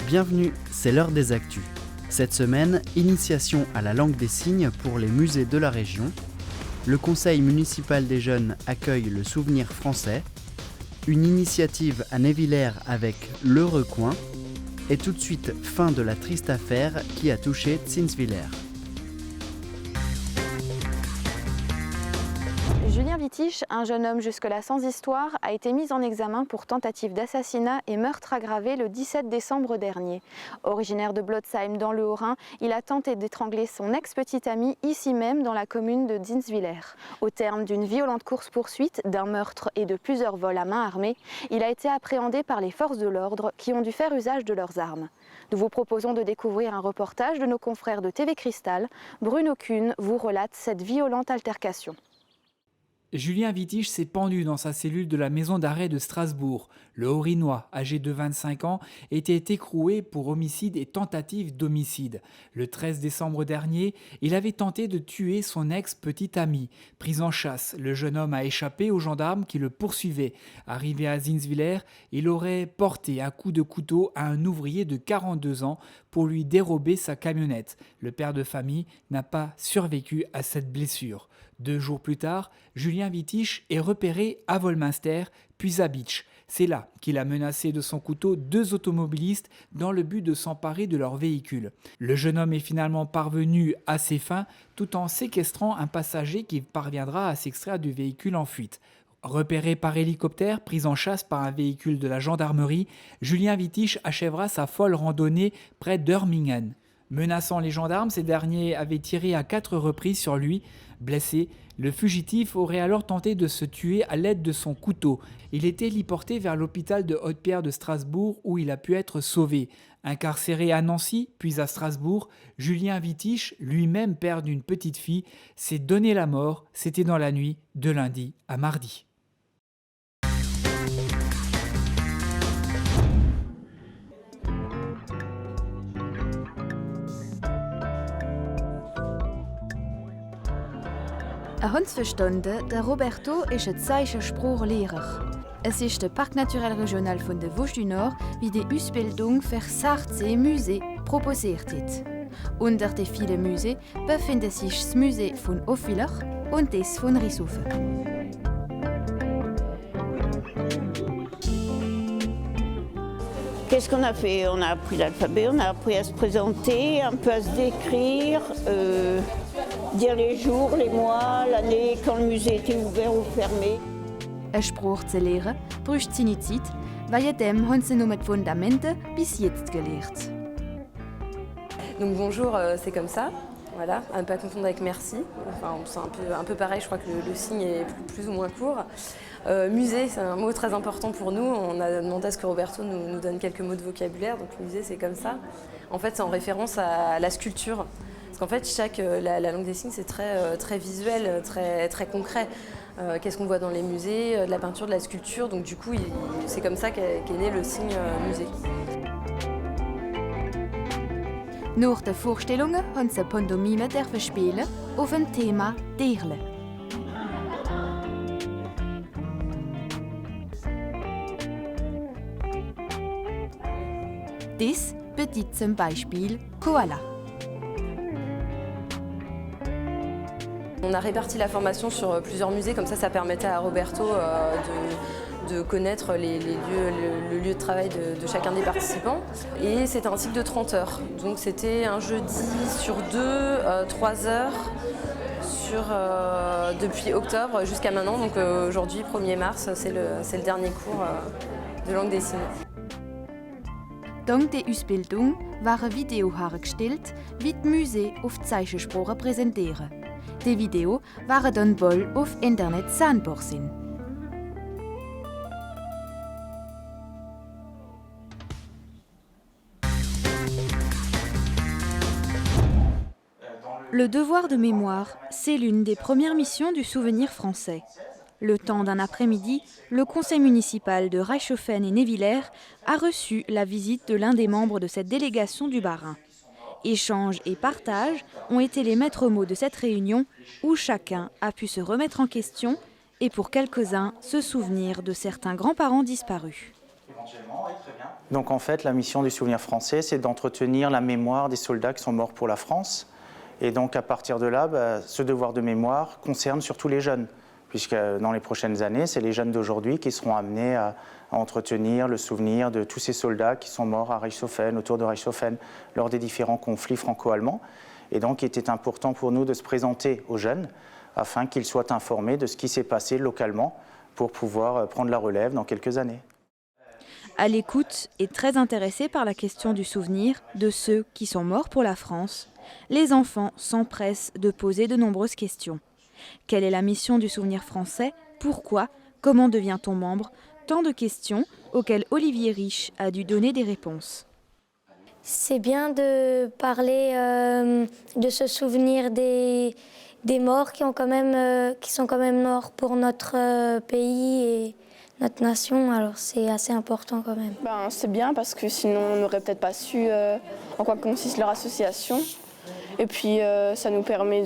Bienvenue, c'est l'heure des actus. Cette semaine, initiation à la langue des signes pour les musées de la région. Le conseil municipal des jeunes accueille le souvenir français. Une initiative à Névillers avec Le Recoin. Et tout de suite, fin de la triste affaire qui a touché Zinswiller. Julien Wittisch, un jeune homme jusque-là sans histoire, a été mis en examen pour tentative d'assassinat et meurtre aggravé le 17 décembre dernier. Originaire de Blotzheim dans le Haut-Rhin, il a tenté d'étrangler son ex-petite amie ici même dans la commune de Zinswiller. Au terme d'une violente course-poursuite, d'un meurtre et de plusieurs vols à main armée, il a été appréhendé par les forces de l'ordre qui ont dû faire usage de leurs armes. Nous vous proposons de découvrir un reportage de nos confrères de TV Cristal. Bruno Kuhn vous relate cette violente altercation. Julien Wittisch s'est pendu dans sa cellule de la maison d'arrêt de Strasbourg. Le Haut-Rhinois, âgé de 25 ans, était écroué pour homicide et tentative d'homicide. Le 13 décembre dernier, il avait tenté de tuer son ex-petite amie. Pris en chasse, le jeune homme a échappé aux gendarmes qui le poursuivaient. Arrivé à Zinswiller, il aurait porté un coup de couteau à un ouvrier de 42 ans pour lui dérober sa camionnette. Le père de famille n'a pas survécu à cette blessure. 2 jours plus tard, Julien Wittisch est repéré à Wolminster, puis à Bitche. C'est là qu'il a menacé de son couteau 2 automobilistes dans le but de s'emparer de leur véhicule. Le jeune homme est finalement parvenu à ses fins tout en séquestrant un passager qui parviendra à s'extraire du véhicule en fuite. Repéré par hélicoptère, pris en chasse par un véhicule de la gendarmerie, Julien Wittisch achèvera sa folle randonnée près d'Örmingen. Menaçant les gendarmes, ces derniers avaient tiré à 4 reprises sur lui. Blessé, le fugitif aurait alors tenté de se tuer à l'aide de son couteau. Il est héliporté vers l'hôpital de Haute-Pierre de Strasbourg où il a pu être sauvé. Incarcéré à Nancy, puis à Strasbourg, Julien Wittisch, lui-même père d'une petite fille, s'est donné la mort. C'était dans la nuit de lundi à mardi. Er hat verstanden, der Roberto ist ein Zeichensprachlehrer. Es ist der Parc naturel regional von der Vosges du Nord, wie die Ausbildung für 16 Museen proposiert hat. Unter den vielen Museen befindet sich das Museum von Aufvillach und das von Rishofen. Qu'est-ce qu'on a fait? On a appris l'alphabet, on a appris à se présenter, un peu à se décrire, dire les jours, les mois, l'année, quand le musée était ouvert ou fermé. Eine Sprache zu lernen, braucht seine Zeit, weil dem haben sie nur mit Fundamenten bis jetzt gelehrt. Donc bonjour, c'est comme ça, voilà, à ne pas confondre avec merci. Enfin, c'est un peu pareil, je crois que le signe est plus ou moins court. Musée, c'est un mot très important pour nous. On a demandé à ce que Roberto nous donne quelques mots de vocabulaire. Donc musée, c'est comme ça. En fait, c'est en référence à la sculpture. Parce qu'en fait, la langue des signes, c'est très visuel, très concret. Qu'est-ce qu'on voit dans les musées, de la peinture, de la sculpture. Donc du coup, c'est comme ça qu'est né le signe musée. Nach den Vorstellungen haben sie Pantomime spielen auf dem Thema Tierle. Dies bedeutet zum Beispiel Koala. On a réparti la formation sur plusieurs musées, comme ça permettait à Roberto de connaître le lieu de travail de chacun des participants. Et c'était un cycle de 30 heures. Donc c'était un jeudi sur 2, 3 heures depuis octobre jusqu'à maintenant. Donc aujourd'hui, 1er mars, c'est le dernier cours de langue des signes. Dank der Ausbildung waren Videos hergestellt, wie die Museen auf Zeichensprache präsentieren. Die Videos waren dann bald auf Internet sehbar sind. Le devoir de mémoire, c'est l'une des premières missions du souvenir français. Le temps d'un après-midi, le conseil municipal de Reichshofen et Névillers a reçu la visite de l'un des membres de cette délégation du Bas-Rhin. Échange et partage ont été les maîtres mots de cette réunion où chacun a pu se remettre en question et pour quelques-uns se souvenir de certains grands-parents disparus. Éventuellement, oui, très bien. Donc en fait, la mission du Souvenir français, c'est d'entretenir la mémoire des soldats qui sont morts pour la France. Et donc à partir de là, ce devoir de mémoire concerne surtout les jeunes, puisque dans les prochaines années, c'est les jeunes d'aujourd'hui qui seront amenés à entretenir le souvenir de tous ces soldats qui sont morts à Reichshoffen, autour de Reichshoffen, lors des différents conflits franco-allemands. Et donc il était important pour nous de se présenter aux jeunes, afin qu'ils soient informés de ce qui s'est passé localement, pour pouvoir prendre la relève dans quelques années. À l'écoute et très intéressés par la question du souvenir de ceux qui sont morts pour la France, les enfants s'empressent de poser de nombreuses questions. Quelle est la mission du Souvenir français? Pourquoi? Comment devient-on membre? Tant de questions auxquelles Olivier Riche a dû donner des réponses. C'est bien de parler, de se souvenir des morts qui sont quand même morts pour notre pays et notre nation, alors c'est assez important quand même. C'est bien parce que sinon on n'aurait peut-être pas su en quoi consiste leur association. Et puis ça nous permet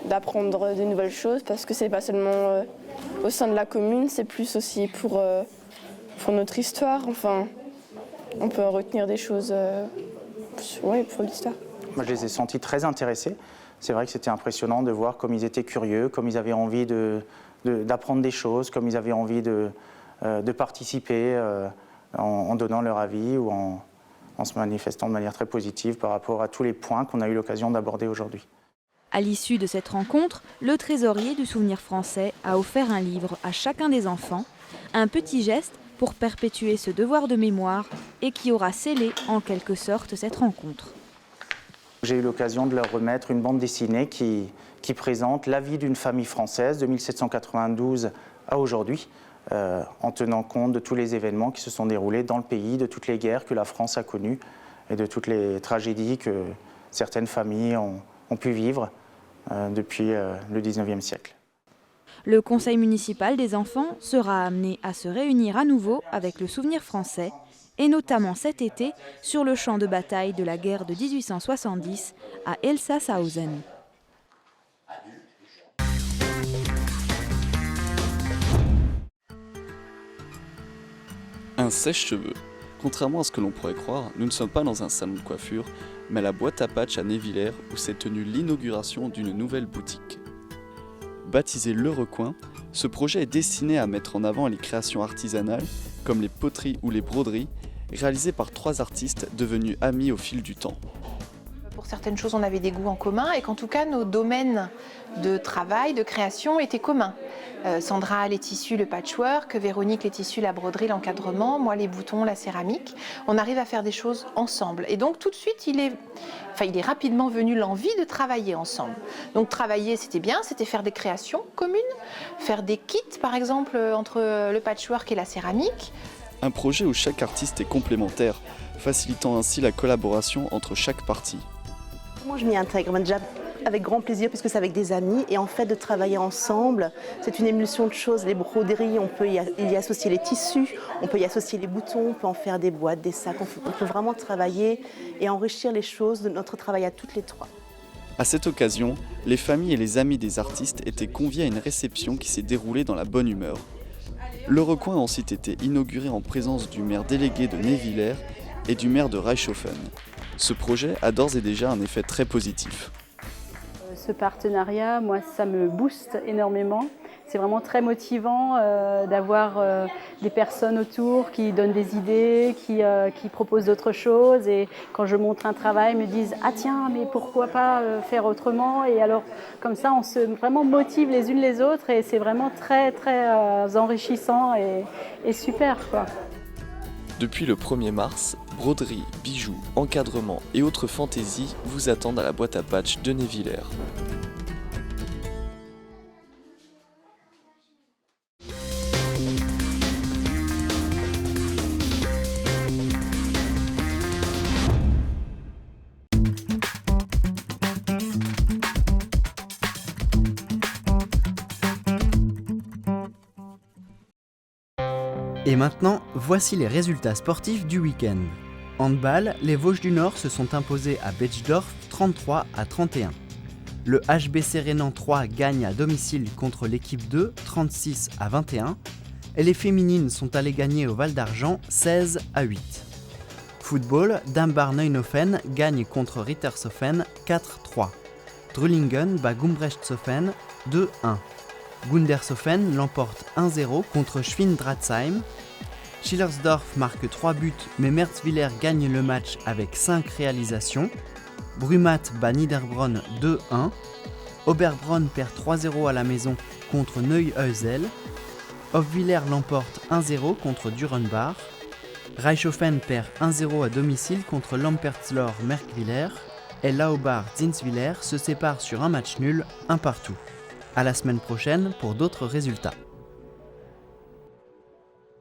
d'apprendre de nouvelles choses parce que c'est pas seulement au sein de la commune, c'est plus aussi pour notre histoire. Enfin, on peut en retenir des choses pour l'histoire. Moi je les ai sentis très intéressés. C'est vrai que c'était impressionnant de voir comme ils étaient curieux, comme ils avaient envie d'apprendre des choses, comme ils avaient envie de participer en donnant leur avis ou en se manifestant de manière très positive par rapport à tous les points qu'on a eu l'occasion d'aborder aujourd'hui. À l'issue de cette rencontre, le trésorier du Souvenir français a offert un livre à chacun des enfants, un petit geste pour perpétuer ce devoir de mémoire et qui aura scellé en quelque sorte cette rencontre. J'ai eu l'occasion de leur remettre une bande dessinée qui présente la vie d'une famille française de 1792 à aujourd'hui, en tenant compte de tous les événements qui se sont déroulés dans le pays, de toutes les guerres que la France a connues et de toutes les tragédies que certaines familles ont pu vivre depuis le 19e siècle. Le conseil municipal des enfants sera amené à se réunir à nouveau avec le Souvenir français, et notamment cet été sur le champ de bataille de la guerre de 1870 à Elsass-Hausen. Un sèche-cheveux. Contrairement à ce que l'on pourrait croire, nous ne sommes pas dans un salon de coiffure, mais à la boîte à patch à Névillers où s'est tenue l'inauguration d'une nouvelle boutique. Baptisé Le Recoin, ce projet est destiné à mettre en avant les créations artisanales, comme les poteries ou les broderies, réalisées par 3 artistes devenus amis au fil du temps. Pour certaines choses, on avait des goûts en commun et qu'en tout cas, nos domaines de travail, de création étaient communs. Sandra, les tissus, le patchwork, Véronique, les tissus, la broderie, l'encadrement, moi, les boutons, la céramique. On arrive à faire des choses ensemble. Et donc, tout de suite, il est rapidement venu l'envie de travailler ensemble. Donc, travailler, c'était bien, c'était faire des créations communes, faire des kits, par exemple, entre le patchwork et la céramique. Un projet où chaque artiste est complémentaire, facilitant ainsi la collaboration entre chaque partie. Moi, je m'y intègre déjà avec grand plaisir puisque c'est avec des amis et en fait de travailler ensemble, c'est une émulsion de choses. Les broderies, on peut y associer les tissus, on peut y associer les boutons, on peut en faire des boîtes, des sacs. On peut vraiment travailler et enrichir les choses de notre travail à toutes les 3. À cette occasion, les familles et les amis des artistes étaient conviés à une réception qui s'est déroulée dans la bonne humeur. Le Recoin a ensuite été inauguré en présence du maire délégué de Névillers et du maire de Reichshoffen. Ce projet a d'ores et déjà un effet très positif. Ce partenariat, moi, ça me booste énormément. C'est vraiment très motivant d'avoir des personnes autour qui donnent des idées, qui proposent d'autres choses. Et quand je montre un travail, ils me disent « Ah tiens, mais pourquoi pas faire autrement ?» Et alors, comme ça, on se vraiment motive les unes les autres et c'est vraiment très, très enrichissant et super, quoi. Depuis le 1er mars, broderie, bijoux, encadrement et autres fantaisies vous attendent à la boîte à patch de Névillers. Et maintenant, voici les résultats sportifs du week-end. Handball, les Vosges du Nord se sont imposés à Betschdorf 33-31. Le HBC Rhénan 3 gagne à domicile contre l'équipe 2 36-21. et les féminines sont allées gagner au Val d'Argent 16-8. Football, Dambar Neuenhofen gagne contre Rittershofen 4-3. Drüllingen bat Gumbrechtshofen 2-1. Gundershofen l'emporte 1-0 contre Schwindratzheim. Schillersdorf marque 3 buts, mais Merzwiller gagne le match avec 5 réalisations. Brumath bat Niederbronn 2-1. Oberbronn perd 3-0 à la maison contre Neuhäusel. Hofwiller l'emporte 1-0 contre Dürrenbach. Reichshofen perd 1-0 à domicile contre Lampertslor Merkwiller. Et Laubach-Zinswiller se séparent sur un match nul, un partout. À la semaine prochaine pour d'autres résultats.